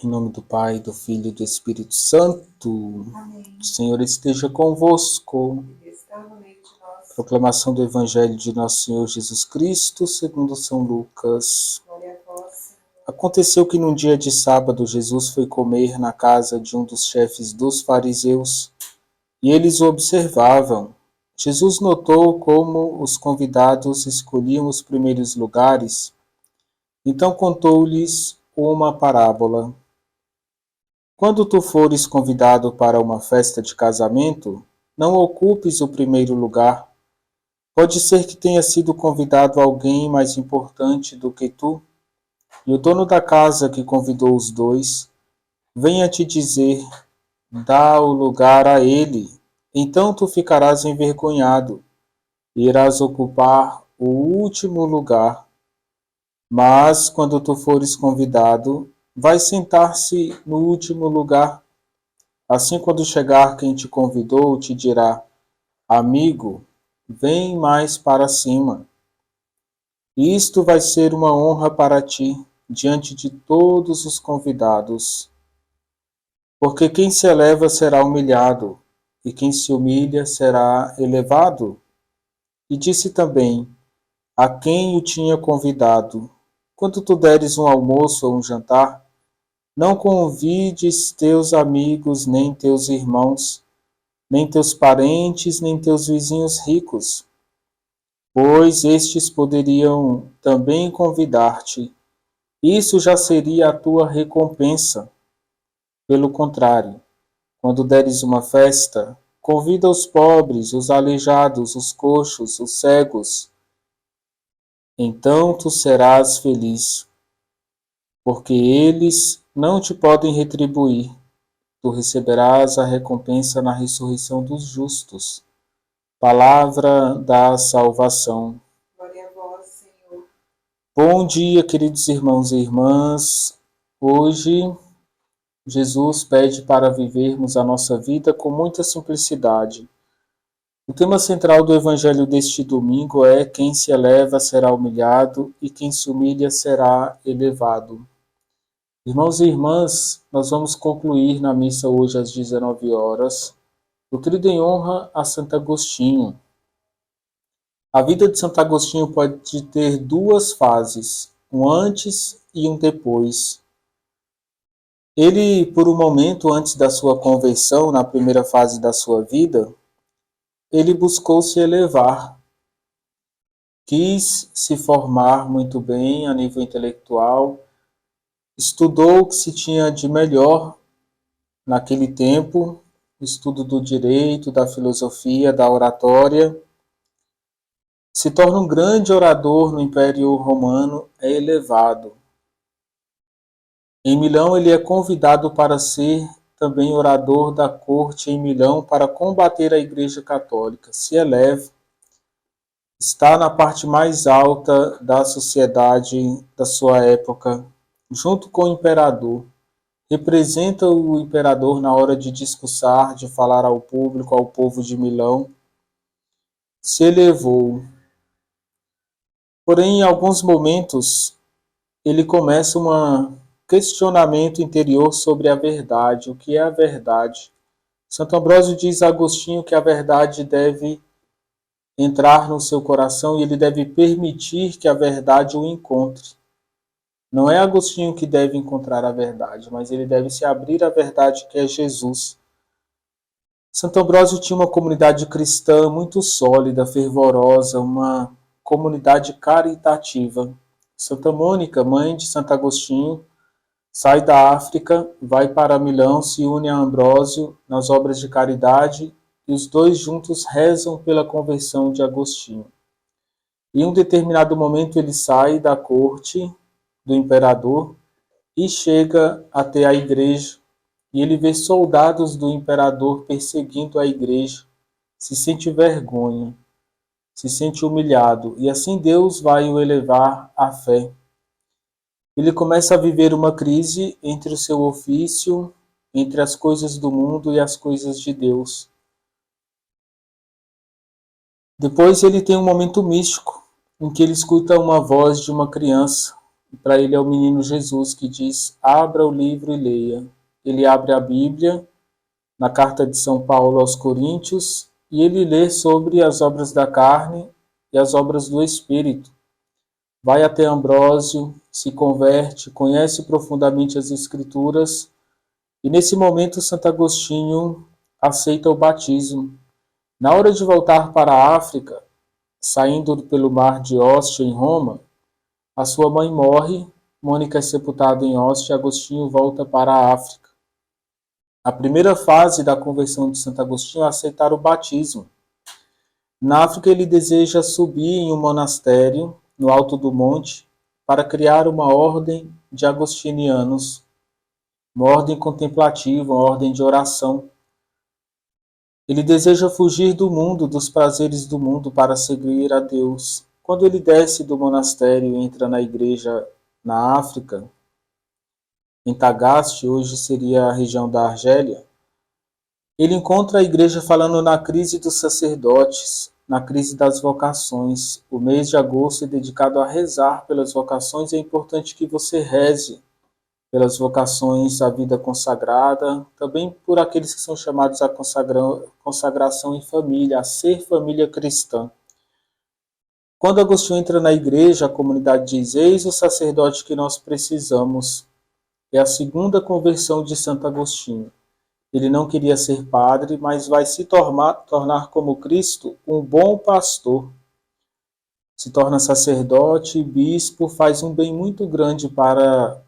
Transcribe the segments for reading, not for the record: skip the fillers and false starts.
Em nome do Pai, do Filho e do Espírito Santo. Amém. O Senhor esteja convosco. Ele está no meio de nós. Proclamação do Evangelho de Nosso Senhor Jesus Cristo, segundo São Lucas. Glória a vós, Senhor. Aconteceu que num dia de sábado Jesus foi comer na casa de um dos chefes dos fariseus, e eles o observavam. Jesus notou como os convidados escolhiam os primeiros lugares, então contou-lhes uma parábola. Quando tu fores convidado para uma festa de casamento, não ocupes o primeiro lugar. Pode ser que tenha sido convidado alguém mais importante do que tu, e o dono da casa que convidou os dois venha te dizer: dá o lugar a ele. Então tu ficarás envergonhado e irás ocupar o último lugar. Mas quando tu fores convidado, vai sentar-se no último lugar. Assim, quando chegar quem te convidou, te dirá: amigo, vem mais para cima. Isto vai ser uma honra para ti, diante de todos os convidados. Porque quem se eleva será humilhado, e quem se humilha será elevado. E disse também a quem o tinha convidado: quando tu deres um almoço ou um jantar, não convides teus amigos, nem teus irmãos, nem teus parentes, nem teus vizinhos ricos, pois estes poderiam também convidar-te. Isso já seria a tua recompensa. Pelo contrário, quando deres uma festa, convida os pobres, os aleijados, os coxos, os cegos. Então tu serás feliz, porque eles não te podem retribuir. Tu receberás a recompensa na ressurreição dos justos. Palavra da salvação. Glória a vós, Senhor. Bom dia, queridos irmãos e irmãs. Hoje, Jesus pede para vivermos a nossa vida com muita simplicidade. O tema central do Evangelho deste domingo é: quem se eleva será humilhado e quem se humilha será elevado. Irmãos e irmãs, nós vamos concluir na missa hoje às 19 horas o Trido em Honra a Santo Agostinho. A vida de Santo Agostinho pode ter duas fases, um antes e um depois. Ele, por um momento antes da sua conversão, na primeira fase da sua vida, ele buscou se elevar, quis se formar muito bem a nível intelectual, estudou o que se tinha de melhor naquele tempo, o estudo do direito, da filosofia, da oratória, se torna um grande orador no Império Romano, é elevado. Em Milão, ele é convidado para ser também orador da corte em Milão para combater a Igreja Católica. Se eleva, está na parte mais alta da sociedade da sua época, junto com o imperador. Representa o imperador na hora de discursar, de falar ao público, ao povo de Milão. Se elevou. Porém, em alguns momentos, ele começa um questionamento interior sobre a verdade. O que é a verdade? Santo Ambrósio diz a Agostinho que a verdade deve entrar no seu coração e ele deve permitir que a verdade o encontre. Não é Agostinho que deve encontrar a verdade, mas ele deve se abrir à verdade que é Jesus. Santo Ambrósio tinha uma comunidade cristã muito sólida, fervorosa, uma comunidade caritativa. Santa Mônica, mãe de Santo Agostinho, sai da África, vai para Milão, se une a Ambrósio nas obras de caridade e os dois juntos rezam pela conversão de Agostinho. Em um determinado momento ele sai da corte do imperador e chega até a igreja e ele vê soldados do imperador perseguindo a igreja, se sente vergonha, se sente humilhado e assim Deus vai o elevar à fé. Ele começa a viver uma crise entre o seu ofício, entre as coisas do mundo e as coisas de Deus. Depois ele tem um momento místico, em que ele escuta uma voz de uma criança, E para ele é o menino Jesus que diz: abra o livro e leia. Ele abre a Bíblia na carta de São Paulo aos Coríntios e ele lê sobre as obras da carne e as obras do Espírito. Vai até Ambrósio, se converte, conhece profundamente as Escrituras e nesse momento Santo Agostinho aceita o batismo. Na hora de voltar para a África, saindo pelo mar de Ostia em Roma, a sua mãe morre, Mônica é sepultada em Ostia e Agostinho volta para a África. A primeira fase da conversão de Santo Agostinho é aceitar o batismo. Na África ele deseja subir em um monastério no alto do monte para criar uma ordem de agostinianos, uma ordem contemplativa, uma ordem de oração. Ele deseja fugir do mundo, dos prazeres do mundo, para seguir a Deus. Quando ele desce do monastério e entra na igreja na África, em Tagaste, hoje seria a região da Argélia, ele encontra a igreja falando na crise dos sacerdotes, na crise das vocações. O mês de agosto é dedicado a rezar pelas vocações. É importante que você reze pelas vocações à vida consagrada, também por aqueles que são chamados à consagração em família, a ser família cristã. Quando Agostinho entra na igreja, a comunidade diz: eis o sacerdote que nós precisamos. É a segunda conversão de Santo Agostinho. Ele não queria ser padre, mas vai se tornar como Cristo um bom pastor. Se torna sacerdote e bispo, faz um bem muito grande para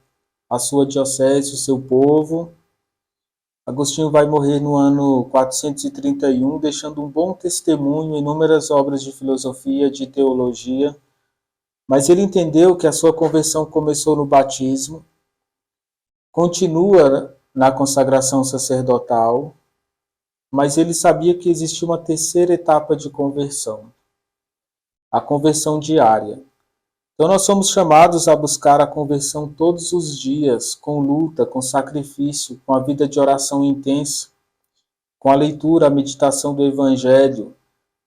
a sua diocese, o seu povo. Agostinho vai morrer no ano 431, deixando um bom testemunho, inúmeras obras de filosofia, de teologia. Mas ele entendeu que a sua conversão começou no batismo, continua na consagração sacerdotal, mas ele sabia que existia uma terceira etapa de conversão, a conversão diária. Então nós somos chamados a buscar a conversão todos os dias, com luta, com sacrifício, com a vida de oração intensa, com a leitura, a meditação do Evangelho.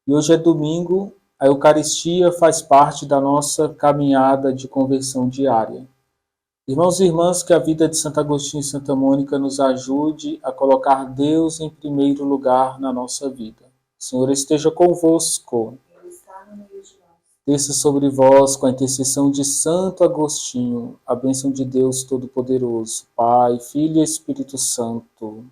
E hoje é domingo, a Eucaristia faz parte da nossa caminhada de conversão diária. Irmãos e irmãs, que a vida de Santo Agostinho e Santa Mônica nos ajude a colocar Deus em primeiro lugar na nossa vida. O Senhor esteja convosco. Ele está no meio de nós. Desça sobre vós, com a intercessão de Santo Agostinho, a bênção de Deus Todo-Poderoso, Pai, Filho e Espírito Santo.